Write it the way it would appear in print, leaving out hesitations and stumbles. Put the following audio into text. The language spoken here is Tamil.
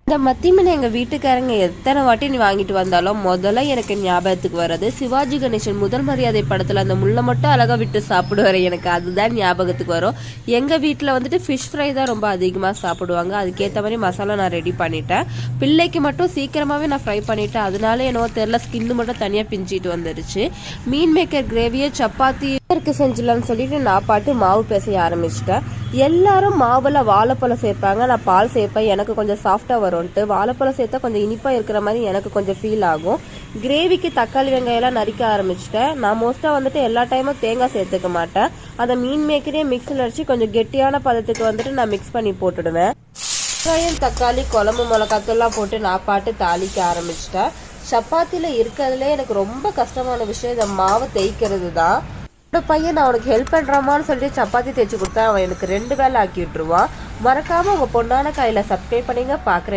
இந்த மத்தி மீன் எங்கள் வீட்டுக்காரங்க எத்தனை வாட்டி நீ வாங்கிட்டு வந்தாலும் முதல்ல எனக்கு ஞாபகத்துக்கு வர்றது சிவாஜி கணேசன் முதல் மரியாதை படத்தில் அந்த முள்ளை மட்டும் அழகாக விட்டு சாப்பிடுவார். எனக்கு அதுதான் ஞாபகத்துக்கு வரும். எங்கள் வீட்டில் வந்துட்டு ஃபிஷ் ஃப்ரை தான் ரொம்ப அதிகமாக சாப்பிடுவாங்க. அதுக்கேற்ற மாதிரி மசாலா நான் ரெடி பண்ணிட்டேன். பிள்ளைக்கு மட்டும் சீக்கிரமாகவே நான் ஃப்ரை பண்ணிட்டேன். அதனால என்னவோ தெரில ஸ்கின்னு மட்டும் தனியாக பிஞ்சிட்டு வந்துடுச்சு. மீன் மேக்கர் கிரேவியை சப்பாத்தி செஞ்சிடலான்னு சொல்லிட்டு நான் பாட்டு மாவு பேசைய ஆரம்பிச்சிட்டேன். எல்லாரும் மாவில் வாழைப்பழம் சேர்ப்பாங்க, நான் பால் சேர்ப்பேன். எனக்கு கொஞ்சம் சாஃப்டாக வரும்ன்ட்டு வாழைப்பழம் சேர்த்தா கொஞ்சம் இனிப்பாக இருக்கிற மாதிரி எனக்கு கொஞ்சம் ஃபீல் ஆகும். கிரேவிக்கு தக்காளி வெங்காயம்லாம் நறுக்க ஆரம்பிச்சிட்டேன். நான் மோஸ்ட்டாக வந்துட்டு எல்லா டைமும் தேங்காய் சேர்த்துக்க மாட்டேன். அதை மீன் மேக்கரே மிக்ஸில் அடிச்சு கொஞ்சம் கெட்டியான பதத்துக்கு வந்துட்டு நான் மிக்ஸ் பண்ணி போட்டுடுவேன். வெங்காயம் தக்காளி குழம்பு மிளகாத்தூள்லாம் போட்டு நான் பாட்டு தாளிக்க ஆரம்பிச்சிட்டேன். சப்பாத்தியில் இருக்கிறதுலே எனக்கு ரொம்ப கஷ்டமான விஷயம் இந்த மாவை தேய்க்கிறது தான். பையன் நான் உனக்கு ஹெல்ப் பண்ணுறாமான்னு சொல்லிட்டு சப்பாத்தி தேய்ச்சி கொடுத்தா அவன் எனக்கு 2 வேலை ஆக்கி விட்டுருவான். மறக்காமல் உங்கள் பொண்ணான கையில் சப்ஸ்கிரைப் பண்ணிங்க. பார்க்குறேன்.